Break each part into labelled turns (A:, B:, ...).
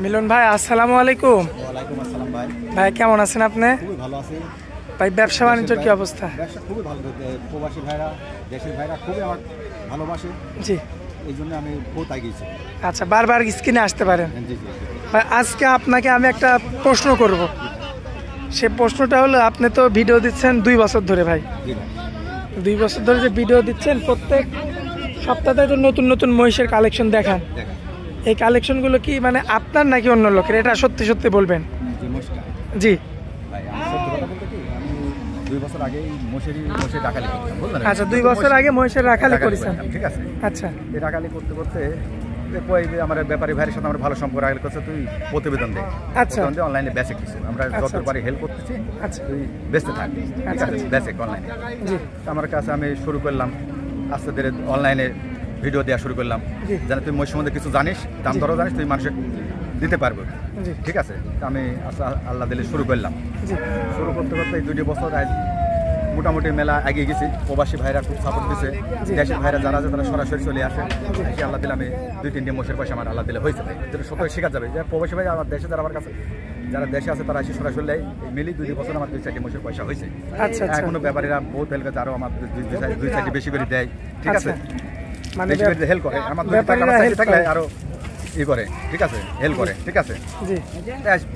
A: মিলন ভাই আসসালামু আলাইকুম।
B: ওয়ালাইকুম আসসালাম ভাই।
A: ভাই কেমন আছেন আপনি?
B: খুবই ভালো আছি
A: ভাই। ব্যবসা বাণিজ্যের কি অবস্থা?
B: ব্যবসা খুবই ভালো, প্রবাসী ভাইরা দেশের ভাইরা খুবই আমার ভালোবাসে,
A: জি
B: এই জন্য আমি বহুত এগিয়েছি।
A: আচ্ছা, বারবার স্ক্রিনে আসতে পারেন।
B: জি জি।
A: ভাই আজকে আপনাকে আমি একটা প্রশ্ন করব। সে প্রশ্নটা হলো, আপনি তো ভিডিও দিচ্ছেন 2 বছর ধরে ভাই।
B: জি ভাই।
A: 2 বছর ধরে যে ভিডিও দিচ্ছেন, প্রত্যেক সপ্তাহে তো নতুন নতুন মহিষের কালেকশন দেখান। এই কালেকশনগুলো কি মানে আপনার নাকি অন্য লোকের? এটা সত্যি সত্যি বলবেন। জি
B: ভাই, আমি সত্যি কথা বলতে কি, আমি 2 বছর আগে মোষের রাখালি করতাম, বুঝলেন?
A: আচ্ছা, 2 বছর আগে মহিষের রাখালি করেছেন,
B: ঠিক আছে।
A: আচ্ছা,
B: এই রাখালি করতে করতে আমার ব্যাপারী ভাইয়ের সাথে আমার ভালো সম্পর্ক রাখালি করছে, তুই প্রতিবেদন দে,
A: আচ্ছা,
B: অনলাইনে বেসে কিছু আমরা যত পারি হেল্প করতেছি,
A: আচ্ছা,
B: তুই বেচতে থাক, ঠিক আছে, বেসে অনলাইনে।
A: জি,
B: আমার কাছে আমি শুরু করলাম আস্তে ধীরে অনলাইনে ভিডিও দেওয়া শুরু করলাম, যেন তুই মহিষ সম্বন্ধে কিছু জানিস, দাম দরও জানিস, তুই মানুষের দিতে পারবো, ঠিক আছে। আমি আল্লাহ দিলে শুরু করলাম। শুরু করতে করতে এই 2 বছর মোটামুটি মেলা এগিয়ে গেছি। প্রবাসী ভাইরা খুব সাপোর্ট দিচ্ছে, দেশের ভাইরা যারা আছে তারা সরাসরি চলে আসে। আল্লাহ দিলে আমি 2-3 মোষের পয়সা আমার আল্লাহ দিলে হয়েছে, যেটা সবাই শেখা যাবে যে প্রবাসী ভাই আমার দেশে যারা আমার কাছে যারা দেশে আছে তারা এসে সরাসরি নেয়। মিলি 2 বছর আমার 2-4 মোষের পয়সা হয়েছে। এখনো ব্যাপারীরা বহুত হেল্প করে, আরও আমার 2-4 বেশি করে দেয়, ঠিক আছে, বেশি করে হেল্প করে। আমার থাকলে আরো ই করে, ঠিক আছে, হেল্প করে, ঠিক আছে।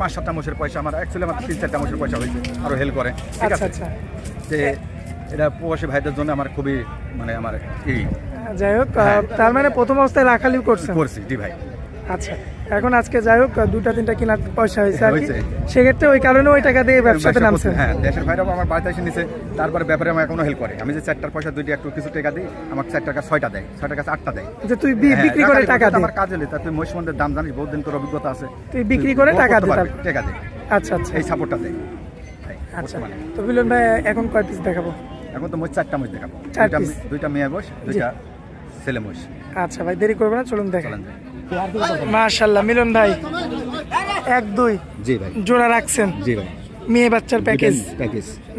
B: 5-7টা মোষের পয়সা আমার অ্যাকচুয়ালি আমার 3-4টা মোষের পয়সা হয়েছে, আরো হেল্প করে, ঠিক আছে। যে এটা প্রবাসী ভাইদের জন্য আমার খুবই মানে আমার
A: যাই হোক, তার মানে প্রথম অবস্থায় রাখালি করছি।
B: জি ভাই।
A: আচ্ছা, এখন আজকে যাই হোক 2-3টা কেনার পয়সা হয়েছে আর কি, সেক্ষেত্রে ওই কারণে ওই টাকা দিয়ে ব্যবসাতে নামছেন।
B: হ্যাঁ, দেশের ভাইরাও আমার বাড়িতে এসে নিছে, তারপরে ব্যাপারে আমার এখনো হেল্প করে। আমি যে 4টার পয়সা 2টা একটু কিছু টাকা দিই, আমাকে 4 টাকা 6টা দেয়, 6টার কাছে 8টা দেয়। যে তুই বিক্রি করে টাকা দে, আমার কাজ হলে তা তুই মহিষ মন্দিরের দাম জানিস, বহুত দিন তোর অভিজ্ঞতা আছে, তুই বিক্রি করে টাকা দে। আচ্ছা আচ্ছা, এই সাপোর্টটা দেয়।
A: আচ্ছা, তো মিলন ভাই এখন কয় পিস দেখাবো? এখন তো
B: 4টা মোষ দেখাবো, 2টা মেয়ে মোষ, 2টা ছেলে মোষ।
A: আচ্ছা ভাই, দেরি করবো না, চলুন দেখান। মাশাআল্লাহ মিলন ভাই 1-2
B: জি ভাই
A: জোড়া রাখছেন।
B: জি ভাই,
A: মেয়ে বাচ্চার প্যাকেজ,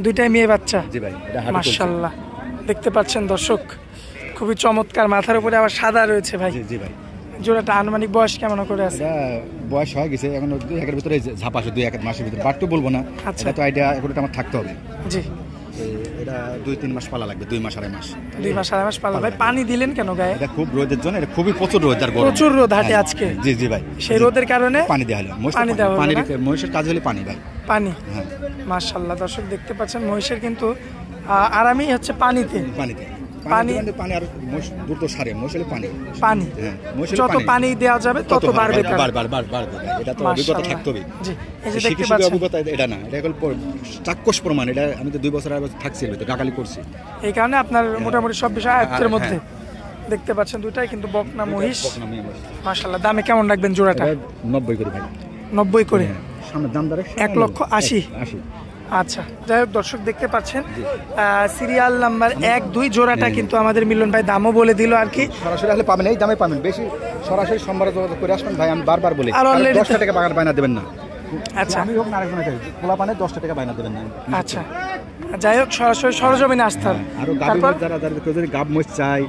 A: 2টাই মেয়ে বাচ্চা।
B: জি ভাই,
A: মাশাআল্লাহ দেখতে পাচ্ছেন দর্শক, খুবই চমৎকার। মাথার উপরে আবার সাদা রয়েছে ভাই।
B: জি ভাই।
A: জোড়াটা আনুমানিক বয়স কেমন করে আছে?
B: বয়স হয়ে গেছে, এখন 2-1 ভিতরে ঝাপ আসে, 2-1 মাসের ভিতরে, বাট্টু বলবো না।
A: আচ্ছা,
B: তো আইডিয়া এখন আমার থাকতে হবে।
A: জি,
B: এটা 2-3 মাস পালা লাগবে, 2 মাস 2.5 মাস।
A: 2 মাস 2.5 মাস পালা। ভাই পানি দিলেন কেন গায়ে?
B: এটা খুব রোদের জন্য, এটা খুবই প্রচুর রোদ, আর
A: প্রচুর রোদ হাটে আজকে।
B: জি জি ভাই,
A: সেই রোদের কারণে
B: পানি দেওয়া হলো। মহিষের কাজ হলে পানি ভাই, পানি। হ্যাঁ
A: মাশাআল্লাহ দর্শক দেখতে পাচ্ছেন, মহিষের কিন্তু আরামই হচ্ছে পানিতে। পানি
B: আর মোষ দ্রুত সারে, মোষের পানি। হ্যাঁ,
A: যত পানি দেওয়া যাবে তত বাড়বে।
B: এটা তো অভিজ্ঞতা থাকতে হবে। জি, এই যে দেখতে পাচ্ছেন, অভিজ্ঞতা এটা না, এটা হল চাক্ষুষ প্রমাণ। এটা আমি তো 2 বছর আগে থাকছি, তো ডাকালি করছি, এই
A: কারণে আপনার মোটামুটি সব বিষয় আয়ত্তের মধ্যে। দেখতে পাচ্ছেন 2টাই কিন্তু বকনা মহিষ। মাশাআল্লাহ, দামে কেমন রাখবেন জোড়াটা?
B: 90 করে ভাই।
A: 90 করে?
B: সামনে দাম ধরে
A: 1,80,000। আচ্ছা, যাই হোক দর্শক দেখতে পাচ্ছেন, সিরিয়াল নাম্বার 1-2 জোড়াটা কিন্তু আমাদের মিলন ভাই দামও বলে দিল আর কি।
B: সরাসরি আসলে পাবেন, এই দামে পাবেন, বেশি সরাসরি সম্ভার যোগাযোগ করে আসবেন ভাই। আমি বারবার বলি,
A: আর
B: 10 টাকা বায়না দেবেন না।
A: আচ্ছা,
B: আমি হোক না আরেকজনের কাছে খোলা পানে 10 টাকা বায়না দেবেন না।
A: আচ্ছা, যাই হোক সরাসরি সরজমিনে আসতে হবে।
B: আর যারা যদি গাব মোষ চাই,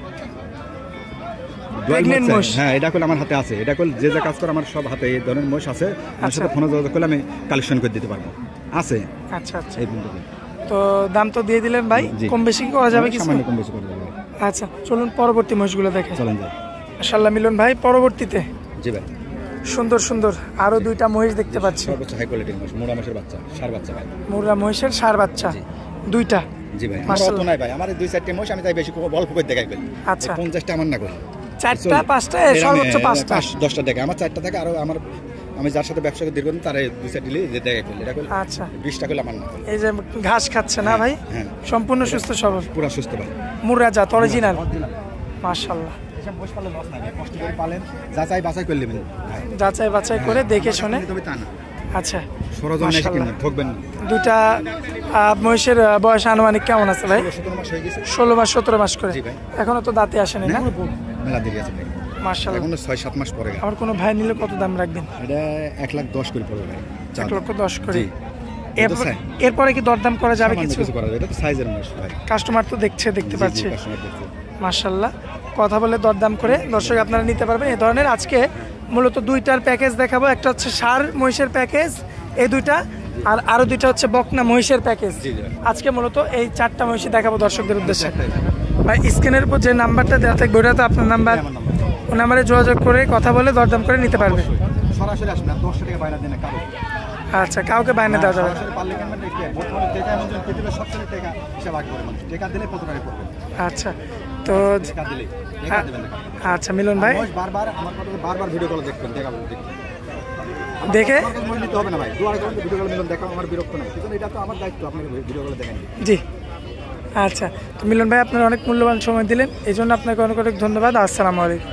B: হ্যাঁ, এটা করলে আমার হাতে আছে। এটা করলে যে কাজ করে আমার সব হাতে এই ধরনের মোষ আছে, আমার সাথে ফোনে যোগাযোগ করলে আমি কালেকশন করে দিতে পারবো, আছে।
A: আচ্ছা আচ্ছা, তো দাম তো দিয়ে দিলেন ভাই, কম বেশি করা যাবে কিছু?
B: সামান্য কম বেশি করা যাবে।
A: আচ্ছা, চলুন পরবর্তী মহিষগুলো দেখে
B: চলেন যাই।
A: মাশাআল্লাহ মিলন ভাই, পরবর্তীতে
B: জি ভাই
A: সুন্দর সুন্দর আরো 2টা মহিষ দেখতে পাচ্ছি।
B: সর্বোচ্চ হাই কোয়ালিটির মহিষ, মুরা মহিষের বাচ্চা, ষাঁড় বাচ্চা ভাই।
A: মুরা মহিষের ষাঁড় বাচ্চা 2টা?
B: জি ভাই, আমার তো নাই ভাই, আমার 2-4টে মহিষ, আমি তাই বেশি অল্প করে দেখাই ফেলি।
A: আচ্ছা,
B: 50টা আমার না করি,
A: 4টা 5টা সর্বোচ্চ 5টা
B: 10টা দেখে, আমার 4টা থাকে। আর আমি যার সাথে ব্যবসা করে দীর্ঘদিন, তার 2-4 দিলে দেখাই ফেলি। এটা করলে
A: আচ্ছা
B: 20টা করলে আমার না।
A: এই যে ঘাস খাচ্ছে না ভাই? হ্যাঁ, সম্পূর্ণ সুস্থ সবল,
B: পুরো সুস্থ ভাই,
A: মুরা জাত অরিজিনাল। মাশাআল্লাহ,
B: এসব মোষ পালে লস নাই, কষ্ট করে পালেন, যাচাই বাছাই করে নেবেন,
A: যাচাই বাছাই করে দেখে শুনে। আচ্ছা,
B: সরজমিনে এসে কিনবেন, ঠকবেন না।
A: 2টা মহিষের বয়স আনুমানিক কেমন আছে ভাই?
B: 16 মাস হয়ে গেছে।
A: 16 মাস 17 মাস করে? এখনো তো দাঁতে আসেনি না?
B: মেলা দেরি আছে ভাই,
A: মাশাআল্লাহ,
B: এখনো 6-7 মাস পরে।
A: আমার কোনো ভাই নিলে কত দাম রাখবেন?
B: এটা 1,10,000 করে পড়বে ভাই।
A: 1,10,000 করে? এরপরে কি দরদাম করা যাবে কিছু?
B: এটা তো সাইজের মোষ ভাই,
A: কাস্টমার তো দেখতে পাচ্ছি। মাশাআল্লাহ, কথা বলে দরদাম করে দর্শক আপনারা নিতে পারবেন। এই ধরনের আজকে মূলত দুইটার প্যাকেজ দেখাবো, একটা হচ্ছে ষাঁড় মহিষের প্যাকেজ এই দুইটা, আর আরো দুইটা হচ্ছে বকনা মহিষের প্যাকেজ। আজকে মূলত এই 4টা মহিষই দেখাবো দর্শকদের উদ্দেশ্যে। ভাই স্ক্রিনের উপর যে নাম্বারটা দেওয়া থাকবে ওটা তো আপনার নাম্বার, ওই নাম্বারে যোগাযোগ করে কথা বলে দরদাম করে নিতে পারবে।
B: সরাসরি আসবে না, 10 টাকা বাইরে দেন কারো।
A: আচ্ছা, কাউকে বাইরে দেওয়া যাবে না।
B: সরাসরি পারলে কেন মানে বর্তমানে টাকা এমন কেটে দিলে 700 টাকা হিসাব আগে করে মানুষ টাকা দিলে কত টাকা পড়বে।
A: আচ্ছা, তো
B: টাকা দিলে টাকা দেবেন না।
A: আচ্ছা মিলন ভাই,
B: বারবার আমার কথা বারবার ভিডিও কল দেখবেন, দেখাবো
A: দেখে
B: নিতে হবে না ভাই, দুয়ার করে ভিডিও কল মিলন দেখাও, আমার বিরক্ত নাই, কিন্তু এটা তো আমার দায়িত্ব আপনাকে ভিডিও কল দেখাই।
A: জি আচ্ছা, তো মিলন ভাই আপনারা অনেক মূল্যবান সময় দিলেন, এই জন্য আপনাকে অনেক অনেক ধন্যবাদ। আসসালামু আলাইকুম।